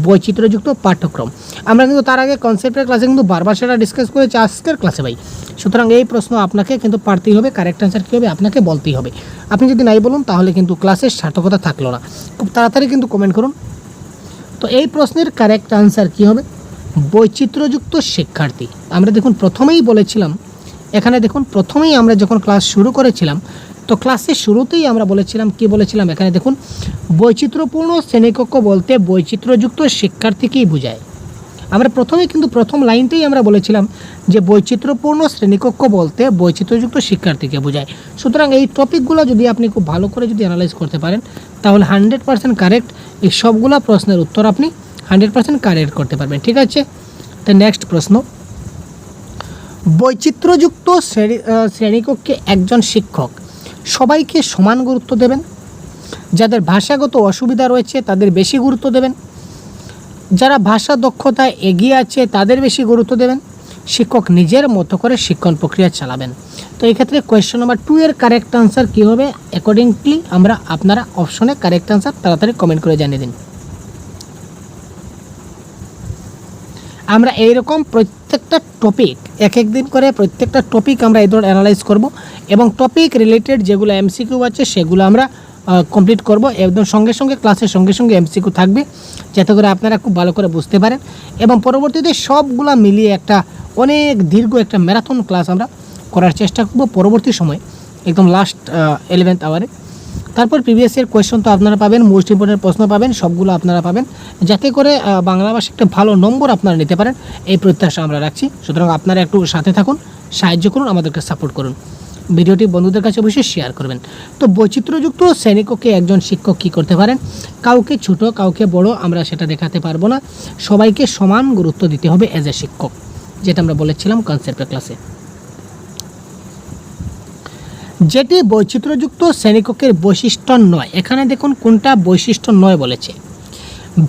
[SPEAKER 1] বৈচিত্র্যযুক্ত পাঠ্যক্রম। আমরা কিন্তু তার আগে কনসেপ্টের ক্লাসে কিন্তু বারবার সেটা ডিসকাস করেছি আজকের ক্লাসে ভাই। সুতরাং এই প্রশ্ন আপনাকে কিন্তু পারতেই হবে, কারেক্ট আনসার কী হবে আপনাকে বলতেই হবে। আপনি যদি নাই বলুন তাহলে কিন্তু ক্লাসের সার্থকতা থাকলো না। খুব তাড়াতাড়ি কিন্তু কমেন্ট করুন। তো এই প্রশ্নের কারেক্ট আনসার কী হবে, বৈচিত্র্যযুক্ত শিক্ষার্থী। আমরা দেখুন প্রথমেই বলেছিলাম, এখানে দেখুন প্রথমেই আমরা যখন ক্লাস শুরু করেছিলাম, তো ক্লাসের শুরুতেই আমরা বলেছিলাম, কি বলেছিলাম, এখানে দেখুন বৈচিত্র্যপূর্ণ শ্রেণীকক্ষ বলতে বৈচিত্র্যযুক্ত শিক্ষার্থীকেই বোঝায়। আমরা প্রথম লাইনটাই আমরা বলেছিলাম যে বৈচিত্র্যপূর্ণ শ্রেণীকক্ষ বলতে বৈচিত্র্যযুক্ত শিক্ষার্থীকে বোঝায়। সুতরাং এই টপিকগুলো যদি আপনি খুব ভালো করে যদি অ্যানালাইজ করতে পারেন তাহলে 100% কারেক্ট, এই সবগুলো প্রশ্নের উত্তর আপনি 100% কারেক্ট করতে পারবেন। ঠিক আছে, তো নেক্সট প্রশ্ন, বৈচিত্র্যযুক্ত শ্রেণীকক্ষে একজন শিক্ষক সবাইকে সমান গুরুত্ব দেবেন, যাদের ভাষাগত অসুবিধা রয়েছে তাদের বেশি গুরুত্ব দেবেন, যারা ভাষা দক্ষতায় এগিয়ে আছে তাদের বেশি গুরুত্ব দেবেন, শিক্ষক নিজের মতো করে শিক্ষণ প্রক্রিয়া চালাবেন। তো এই ক্ষেত্রে কোয়েশ্চেন নাম্বার 2 এর কারেক্ট আনসার কী হবে? অ্যাকর্ডিংলি আপনারা অপশনে কারেক্ট আনসার তাড়াতাড়ি কমেন্ট করে জানিয়ে দিন। আমরা এইরকম প্রত্যেকটা টপিক এক দিন করে প্রত্যেকটা টপিক আমরা এই ধরনের অ্যানালাইজ করব এবং টপিক রিলেটেড যেগুলো এমসিকিউ আছে সেগুলো আমরা কমপ্লিট করব। একদম সঙ্গে ক্লাসের সঙ্গে এমসিকিউ থাকবে, যাতে করে আপনারা খুব ভালো করে বুঝতে পারেন এবং পরবর্তীতে সবগুলা মিলিয়ে একটা অনেক দীর্ঘ একটা ম্যারাথন ক্লাস আমরা করার চেষ্টা করব পরবর্তী সময়, একদম লাস্ট 11th আওয়ারে। তারপর প্রিভিয়াস ইয়ার কোয়েশ্চন তো আপনারা পাবেন, মোস্ট ইম্পর্টেন্ট প্রশ্ন পাবেন, সবগুলো আপনারা পাবেন, যাতে করে বাংলা ভাষা একটা ভালো নম্বর আপনারা নিতে পারেন, এই প্রত্যাশা আমরা রাখছি। সুতরাং আপনারা একটু সাথে থাকুন, সাহায্য করুন, আমাদেরকে সাপোর্ট করুন, ভিডিওটি বন্ধুদের কাছে অবশ্যই শেয়ার করবেন। তো বৈচিত্র্যযুক্ত শ্রেণীকক্ষে একজন শিক্ষক কী করতে পারেন? কাউকে ছোট কাউকে বড় আমরা সেটা দেখাতে পারবো না, সবাইকে সমান গুরুত্ব দিতে হবে অ্যাজ এ শিক্ষক, যেটা আমরা বলেছিলাম কনসেপ্টের ক্লাসে। যেটি বৈচিত্র্যযুক্ত শ্রেণীকক্ষের বৈশিষ্ট্য নয়, এখানে দেখুন কোনটা বৈশিষ্ট্য নয় বলেছে।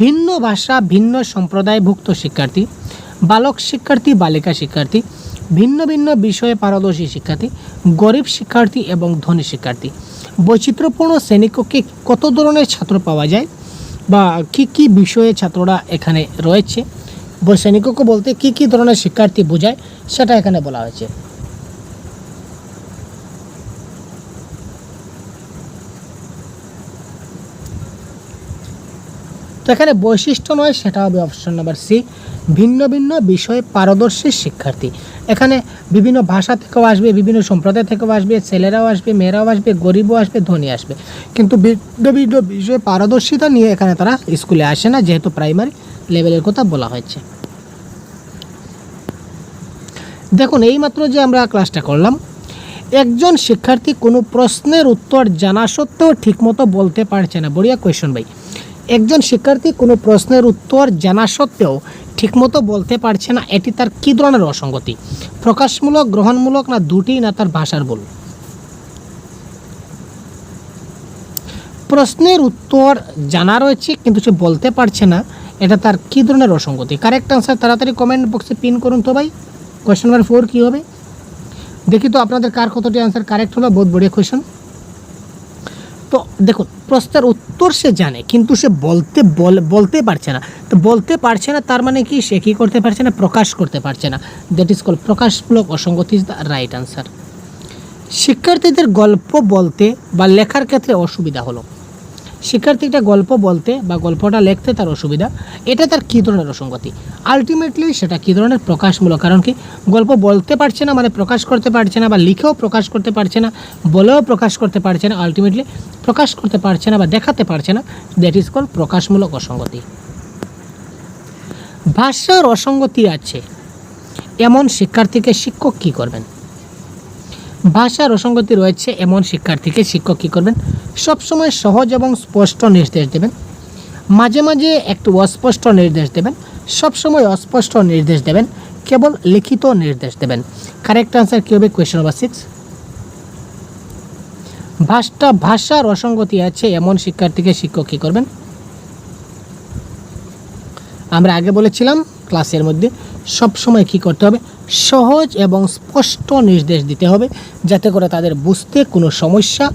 [SPEAKER 1] ভিন্ন ভাষা ভিন্ন সম্প্রদায়ভুক্ত শিক্ষার্থী, বালক শিক্ষার্থী বালিকা শিক্ষার্থী, ভিন্ন ভিন্ন বিষয়ে পারদর্শী শিক্ষার্থী, গরিব শিক্ষার্থী এবং ধনী শিক্ষার্থী। বৈচিত্র্যপূর্ণ শ্রেণীকক্ষে কত ধরনের ছাত্র পাওয়া যায় বা কি বিষয়ে ছাত্ররা এখানে রয়েছে, শ্রেণীকক্ষ বলতে কি ধরনের শিক্ষার্থী বোঝায় সেটা এখানে বলা হয়েছে। তো এখানে বৈশিষ্ট্য নয়, সেটা হবে অপশন নাম্বার সি, ভিন্ন ভিন্ন বিষয়ে পারদর্শী শিক্ষার্থী। এখানে বিভিন্ন ভাষা থেকেও আসবে, বিভিন্ন সম্প্রদায় থেকেও আসবে, ছেলেরাও আসবে, মেয়েরাও আসবে, গরিবও আসবে, ধনী আসবে, কিন্তু ভিন্ন ভিন্ন বিষয়ে পারদর্শিতা নিয়ে এখানে তারা স্কুলে আসে না, যেহেতু প্রাইমারি লেভেলের কথা বলা হয়েছে। দেখুন এইমাত্র যে আমরা ক্লাসটা করলাম, একজন শিক্ষার্থী কোনো প্রশ্নের উত্তর জানা সত্ত্বেও ঠিকমতো বলতে পারছে না। বড়িয়া কোয়েশ্চন ভাই। একজন শিক্ষার্থী কোনো প্রশ্নের উত্তর জানা সত্ত্বেও ঠিকমতো বলতে পারছে না, এটি তার কী ধরনের অসঙ্গতি? প্রকাশমূলক, গ্রহণমূলক, না দুটি, না তার ভাষার ভুল? প্রশ্নের উত্তর জানা রয়েছে কিন্তু সে বলতে পারছে না, এটা তার কী ধরনের অসঙ্গতি? কারেক্ট আনসার তাড়াতাড়ি কমেন্ট বক্সে পিন করুন তো ভাই। কোয়েশ্চন নাম্বার 4 কী হবে? দেখি তো আপনাদের কার কতটি আনসার কারেক্ট হলো। বহুত বড়িয়া কোয়েশ্চন। তো দেখুন, প্রশ্নের উত্তর সে জানে কিন্তু সে বলতে পারছে না। তো বলতে পারছে না তার মানে কি? সে কী করতে পারছে না? প্রকাশ করতে পারছে না। দ্যাট ইজ কল্ড প্রকাশমূলক অসঙ্গতি ইজ দ্য রাইট আনসার। শিক্ষার্থীদের গল্প বলতে বা লেখার ক্ষেত্রে অসুবিধা হলো, শিক্ষার্থীটা গল্প বলতে বা গল্পটা লিখতে তার অসুবিধা, এটা তার কী ধরনের অসঙ্গতি? আলটিমেটলি সেটা কী ধরনের প্রকাশমূলক। কারণ কি? গল্প বলতে পারছে না মানে প্রকাশ করতে পারছে না, বা লিখেও প্রকাশ করতে পারছে না, বলেও প্রকাশ করতে পারছে না, আলটিমেটলি প্রকাশ করতে পারছে না বা দেখাতে পারছে না, দ্যাট ইজ কল্ড প্রকাশমূলক অসঙ্গতি। ভাষার অসঙ্গতি আছে এমন শিক্ষার্থীকে শিক্ষক কী করবেন? ভাষার অসঙ্গতি রয়েছে এমন শিক্ষার্থীকে শিক্ষক কী করবেন? সবসময় সহজ এবং স্পষ্ট নির্দেশ দেবেন, মাঝে মাঝে একটু অস্পষ্ট নির্দেশ দেবেন, সবসময় অস্পষ্ট নির্দেশ দেবেন, কেবল লিখিত নির্দেশ দেবেন। কারেক্ট আনসার কী হবে? Question number 6। ভাষার অসঙ্গতি আছে এমন শিক্ষার্থীকে শিক্ষক কী করবেন? আমরা আগে বলেছিলাম ক্লাসের মধ্যে সবসময় কী করতে হবে? সহজ এবং স্পষ্ট নির্দেশ দিতে হবে, যাতে করে তাদের বুঝতে কোনো সমস্যা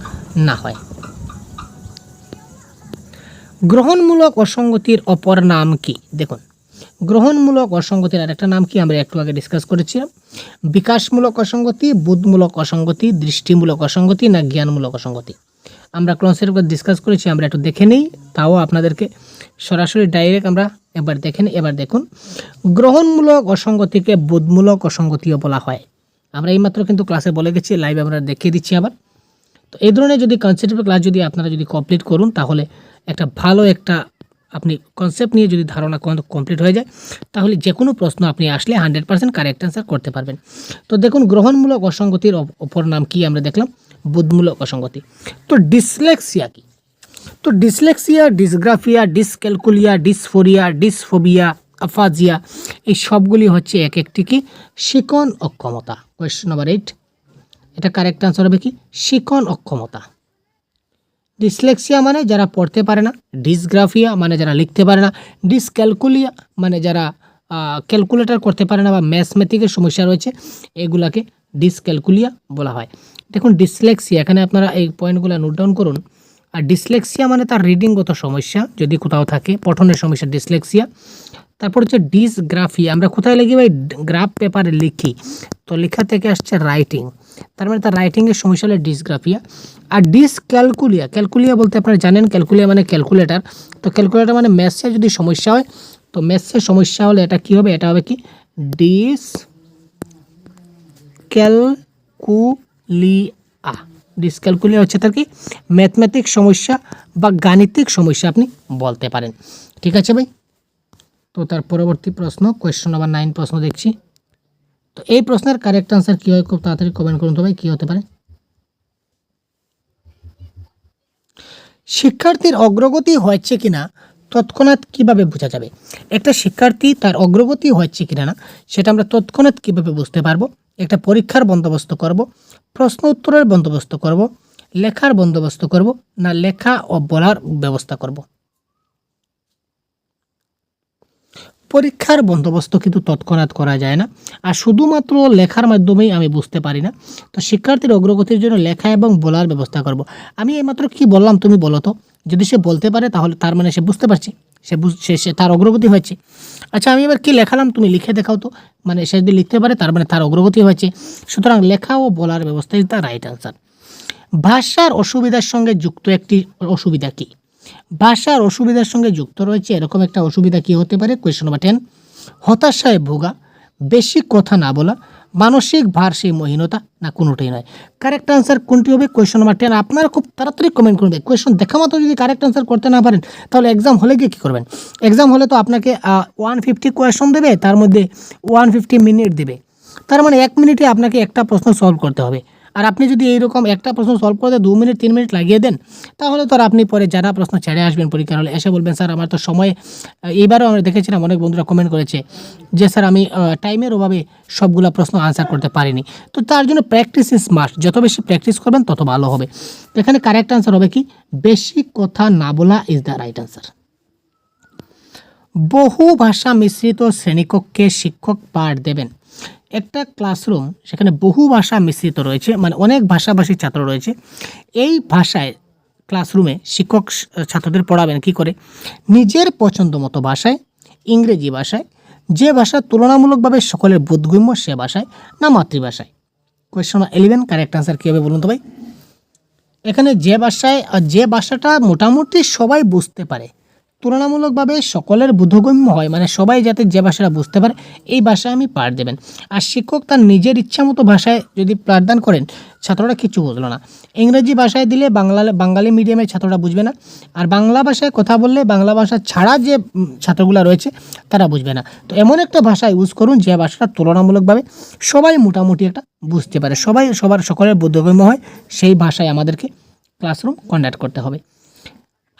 [SPEAKER 1] না হয়। গ্রহণমূলক অসঙ্গতির অপর নাম কি? দেখুন, গ্রহণমূলক অসঙ্গতির আরেকটা নাম কি আমরা একটু আগে ডিসকাস করেছিলাম। বিকাশমূলক অসঙ্গতি, বোধমূলক অসঙ্গতি, দৃষ্টিমূলক অসঙ্গতি, না জ্ঞানমূলক অসঙ্গতি? আমরা ক্লাসের উপর ডিসকাস করেছি, আমরা একটু দেখে নিই, তাও আপনাদেরকে সরাসরি ডাইরেক্ট আমরা এবার দেখে নিই। এবার দেখুন, গ্রহণমূলক অসঙ্গতিকে বোধমূলক অসঙ্গতিও বলা হয়। আমরা এইমাত্র কিন্তু ক্লাসে বলে গেছি, লাইভ আমরা দেখিয়ে দিচ্ছি আবার। তো এই ধরনের যদি কনসেপ্টের ক্লাস যদি আপনারা যদি কমপ্লিট করুন, তাহলে একটা ভালো একটা আপনি কনসেপ্ট নিয়ে যদি ধারণা কমপ্লিট হয়ে যায় তাহলে যে কোনো প্রশ্ন আপনি আসলে 100% কারেক্ট অ্যান্সার করতে পারবেন। তো দেখুন গ্রহণমূলক অসঙ্গতির অপর নাম কি আমরা দেখলাম, বোধমূলক অসঙ্গতি। তো ডিসলেক্সিয়া কি? তো dyslexia, dysgraphia, dyscalculia, dysphoria, ডিসফোবিয়া, Afajia এই সবগুলি হচ্ছে এক একটি কি শিকন অক্ষমতা। কোয়েশ্চন নাম্বার 8, এটা কারেক্ট আনসার হবে কি শিকন অক্ষমতা। ডিসলেক্সিয়া মানে যারা পড়তে পারে না, ডিসগ্রাফিয়া মানে যারা লিখতে পারে না, ডিসক্যালকুলিয়া মানে যারা ক্যালকুলেটর করতে পারে না বা ম্যাথমেটিকের সমস্যা রয়েছে, এগুলাকে ডিসক্যালকুলিয়া বলা হয়। দেখুন ডিসলেক্সিয়া, এখানে আপনারা এই পয়েন্টগুলো নোট ডাউন করুন। আর ডিসলেক্সিয়া মানে তার রিডিংগত সমস্যা যদি কোথাও থাকে, পঠনের সমস্যা ডিসলেক্সিয়া। তারপর হচ্ছে ডিসগ্রাফিয়া, আমরা কোথায় লিখি ভাই, গ্রাফ পেপারে লিখি, তো লেখা থেকে আসছে রাইটিং, তার মানে তার রাইটিংয়ের সমস্যা হলে ডিসগ্রাফিয়া। আর ডিসক্যালকুলিয়া, ক্যালকুলিয়া বলতে আপনারা জানেন ক্যালকুলিয়া মানে ক্যালকুলেটর, তো ক্যালকুলেটর মানে ম্যাথসে যদি সমস্যা হয়, তো ম্যাথসের সমস্যা হলে এটা কি হবে, এটা হবে কি ডিসক্যালকুলিয়া। ডিসক্যালকুলিয়া হচ্ছে তার কি ম্যাথমেটিক সমস্যা বা গাণিতিক সমস্যা আপনি বলতে পারেন। ঠিক আছে ভাই। তো তার পরবর্তী প্রশ্ন কোয়েশ্চন নাম্বার 9 প্রশ্ন দেখছি। তো এই প্রশ্নের কারেক্ট আনসার কী হয় খুব তাড়াতাড়ি কমেন্ট করুন তো ভাই, কী হতে পারে? শিক্ষার্থীর অগ্রগতি হয়েছে কিনা তৎক্ষণাৎ কিভাবে বোঝা যাবে? একটা শিক্ষার্থী তার অগ্রগতি হয়েছে কিনা না সেটা আমরা তৎক্ষণাৎ কিভাবে বুঝতে পারবো? একটা পরীক্ষার বন্দোবস্ত করব, প্রশ্ন উত্তরের বন্দোবস্ত করব, লেখার বন্দোবস্ত করব, না লেখা ও বলার ব্যবস্থা করব? পরীক্ষার বন্দোবস্ত কিন্তু তৎক্ষণাৎ করা যায় না, আর শুধুমাত্র লেখার মাধ্যমেই আমি বুঝতে পারি না। তো শিক্ষার্থীর অগ্রগতির জন্য লেখা এবং বলার ব্যবস্থা করব। আমি এইমাত্র কি বললাম তুমি বলো তো? যদি সে বলতে পারে তাহলে তার মানে সে বুঝতে পারছে, সে তার অগ্রগতি হয়েছে। আচ্ছা আমি এবার কি লেখালাম, তুমি লিখে দেখাও তো, মানে সে যদি লিখতে পারে তার মানে তার অগ্রগতি হয়েছে। সুতরাং লেখা ও বলার ব্যবস্থা ইজ দ্য রাইট আনসার। ভাষার অসুবিধার সঙ্গে যুক্ত একটি অসুবিধা কি? ভাষার অসুবিধার সঙ্গে যুক্ত রয়েছে এরকম একটা অসুবিধা কি হতে পারে? কোয়েশ্চন নাম্বার 10, হতাশায় ভোগা, বেশি কথা না বলা, মানসিক ভারসাম্যহীনতা, না কোনোটাই নয়। কারেক্ট আনসার কোনটি হবে? Question number 10। আপনারা খুব তাড়াতাড়ি কমেন্ট করবেন। কোয়েশ্চন দেখা মাত্র যদি কারেক্ট আনসার করতে না পারেন তাহলে এক্সাম হলে গিয়ে কী করবেন? এক্সাম হলে তো আপনাকে 150 কোয়েশ্চন দেবে, তার মধ্যে 150 মিনিট দেবে, তার মানে 1 মিনিটে আপনাকে একটা প্রশ্ন সলভ করতে হবে। আর আপনি যদি এইরকম একটা প্রশ্ন সলভ করতে 2 মিনিট 3 মিনিট লাগিয়ে দেন তাহলে তো আর আপনি পরে যারা প্রশ্ন ছেড়ে আসবেন পরীক্ষার হলে এসে বলবেন স্যার আমার তো সময়, এইবারও আমরা দেখেছিলাম অনেক বন্ধুরা কমেন্ট করেছে যে স্যার আমি টাইমের অভাবে সবগুলো প্রশ্ন আনসার করতে পারিনি। তো তার জন্য প্র্যাকটিস ইজ মাস্ট, যত বেশি প্র্যাকটিস করবেন তত ভালো হবে। এখানে কারেক্ট আনসার হবে কি বেশি কথা না বলা ইজ দ্য রাইট আনসার। বহু ভাষা মিশ্রিত শ্রেণীকক্ষে শিক্ষক পাঠ দেবেন। একটা ক্লাসরুম, সেখানে বহু ভাষা মিশ্রিত রয়েছে, মানে অনেক ভাষাভাষী ছাত্র রয়েছে। এই ভাষায় ক্লাসরুমে শিক্ষক ছাত্রদের পড়াবেন কি করে? নিজের পছন্দ মতো ভাষায়, ইংরেজি ভাষায়, যে ভাষা তুলনামূলকভাবে সকলের বোধগম্য সে ভাষায়, না মাতৃভাষায়? কোয়েশ্চন 11 কারেক্ট আনসার কী হবে বলুন তো ভাই? এখানে যে ভাষাটা মোটামুটি সবাই বুঝতে পারে, তুলনামূলকভাবে সকলের বোধগম্য হয়, মানে সবাই যাতে যে ভাষাটা বুঝতে পারে এই ভাষায় আমি পাঠ দেবেন। আর শিক্ষক তার নিজের ইচ্ছা মতো ভাষায় যদি পাঠদান করেন ছাত্ররা কিছু বুঝলো না। ইংরেজি ভাষায় দিলে বাঙালি মিডিয়ামের ছাত্ররা বুঝবে না, আর বাংলা ভাষায় কথা বললে বাংলা ভাষা ছাড়া যে ছাত্রগুলো রয়েছে তারা বুঝবে না। তো এমন একটা ভাষা ইউজ করুন যে ভাষাটা তুলনামূলকভাবে সবাই মোটামুটি একটা বুঝতে পারে, সকলের বোধগম্য হয়, সেই ভাষায় আমাদেরকে ক্লাসরুম কন্ডাক্ট করতে হবে।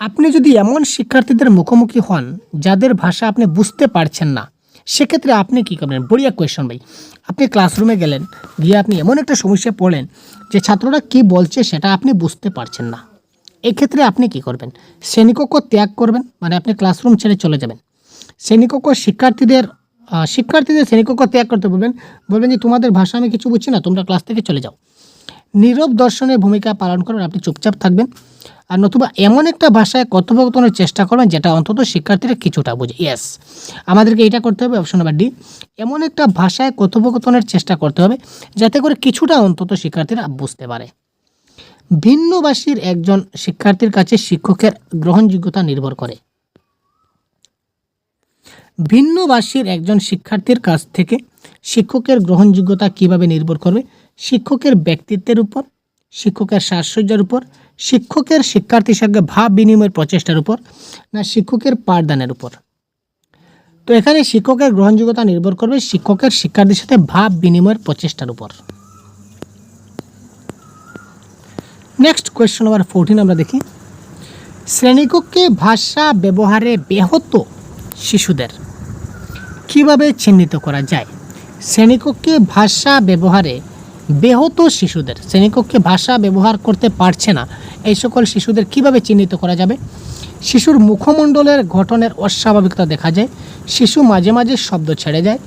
[SPEAKER 1] আপনি যদি এমন শিক্ষার্থীদের মুখোমুখি হন যাদের ভাষা আপনি বুঝতে পারছেন না, সেক্ষেত্রে আপনি কী করবেন? বড়িয়া কোয়েশ্চন ভাই। আপনি ক্লাসরুমে গেলেন, গিয়ে আপনি এমন একটা সমস্যায় পড়লেন যে ছাত্ররা কী বলছে সেটা আপনি বুঝতে পারছেন না, এক্ষেত্রে আপনি কী করবেন? শ্রেণীকক্ষ ত্যাগ করবেন, মানে আপনি ক্লাসরুম ছেড়ে চলে যাবেন। শ্রেণীকক্ষ শিক্ষার্থীদের শ্রেণীকক্ষ ত্যাগ করতে বলবেন যে তোমাদের ভাষা আমি কিছু বুঝছি না, তোমরা ক্লাস থেকে চলে যাও। নীরব দর্শনের ভূমিকা পালন করবেন, আপনি চুপচাপ থাকবেন। আর নতুবা এমন একটা ভাষায় কথোপকথনের চেষ্টা করবেন যেটা অন্তত শিক্ষার্থীরা কিছুটা বোঝে। ইয়েস, আমাদেরকে এটা করতে হবে, অপশন নাম্বার ডি। এমন একটা ভাষায় কথোপকথনের চেষ্টা করতে হবে যাতে করে কিছুটা অন্তত শিক্ষার্থীরা বুঝতে পারে। ভিন্নভাষীর একজন শিক্ষার্থীর কাছে শিক্ষকের গ্রহণযোগ্যতা নির্ভর করে। ভিন্নভাষীর একজন শিক্ষার্থীর কাছ থেকে শিক্ষকের গ্রহণযোগ্যতা কিভাবে নির্ভর করবে? শিক্ষকের ব্যক্তিত্বের উপর, শিক্ষকের সাজসজ্জার উপর, শিক্ষকের শিক্ষার্থীর সঙ্গে ভাব বিনিময়ের প্রচেষ্টার উপর, না শিক্ষকের পাঠদানের উপর? তো এখানে শিক্ষকের গ্রহণযোগ্যতা নির্ভর করবে শিক্ষকের শিক্ষার্থীর সাথে ভাব বিনিময়ের প্রচেষ্টার উপর। নেক্সট কোয়েশ্চন নাম্বার 14 আমরা দেখি, শ্রেণীকক্ষে ভাষা ব্যবহারে ব্যাহত শিশুদের কিভাবে চিহ্নিত করা যায়? শ্রেণীকক্ষে ভাষা ব্যবহারে ব্যাহত শিশুদের, শ্রেণীকক্ষে ভাষা ব্যবহার করতে পারছে না এই সকল শিশুদের কিভাবে চিহ্নিত করা যাবে? শিশুর মুখমণ্ডলের গঠনের অস্বাভাবিকতা দেখা যায়, শিশু মাঝে মাঝে শব্দ ছেড়ে যায়,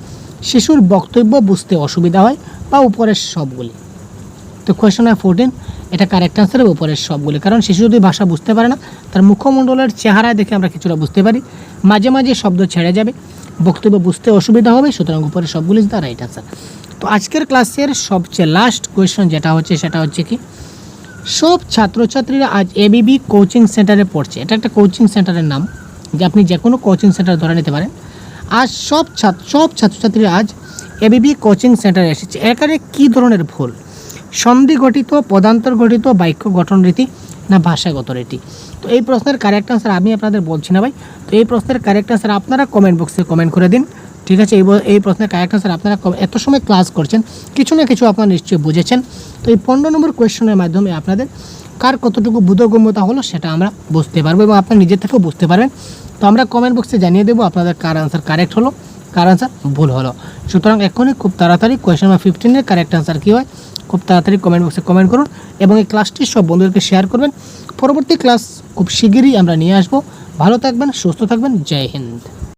[SPEAKER 1] শিশুর বক্তব্য বুঝতে অসুবিধা হয়, বা উপরের সবগুলি। তো কোয়েশ্চন নাম্বার 14, এটা কারেক্ট আনসার হবে উপরের সবগুলি। কারণ শিশু যদি ভাষা বুঝতে পারে না, তার মুখমণ্ডলের চেহারায় দেখে আমরা কিছুটা বুঝতে পারি, মাঝে মাঝে শব্দ ছেড়ে যাবে, বক্তব্য বুঝতে অসুবিধা হবে, সুতরাং উপরের সবগুলি দ্য রাইট আনসার। তো আজকের ক্লাসের সবচেয়ে লাস্ট কোয়েশ্চন যেটা হচ্ছে সেটা হচ্ছে কি, সব ছাত্রছাত্রীরা আজ এবিবি কোচিং সেন্টারে পড়ছে। এটা একটা কোচিং সেন্টারের নাম, যে আপনি যে কোনো কোচিং সেন্টার ধরে নিতে পারেন। আজ সব ছাত্রছাত্রীরা আজ এবিবি কোচিং সেন্টারে এসেছে। এখানে কী ধরনের ভুল? সন্ধি গঠিত, পদান্তর গঠিত, বাক্য গঠন রীতি, না ভাষাগত রীতি? তো এই প্রশ্নের কারেক্ট আনসার আমি আপনাদের বলছি না ভাই। তো এই প্রশ্নের কারেক্ট আনসার আপনারা কমেন্ট বক্সে কমেন্ট করে দিন, ঠিক আছে? এই প্রশ্নের কারেক্ট আনসার আপনারা এত সময় ক্লাস করছেন, কিছু না কিছু আপনারা নিশ্চয়ই বুঝেছেন। তো এই 15 নম্বর কোয়েশ্চনের মাধ্যমে আপনাদের কার কতটুকু বোধগম্যতা হলো সেটা আমরা বুঝতে পারবো, এবং আপনারা নিজের থেকেও বুঝতে পারবেন। তো আমরা কমেন্ট বক্সে জানিয়ে দেবো আপনাদের কার আনসার কারেক্ট হলো, কার আনসার ভুল হলো। সুতরাং এখনই খুব তাড়াতাড়ি কোয়েশ্চন নাম্বার 15-এর কারেক্ট আনসার কী হয় খুব তাড়াতাড়ি কমেন্ট বক্সে কমেন্ট করুন, এবং এই ক্লাসটি সব বন্ধুদেরকে শেয়ার করবেন। পরবর্তী ক্লাস খুব শিগগিরই আমরা নিয়ে আসবো। ভালো থাকবেন, সুস্থ থাকবেন, জয় হিন্দ।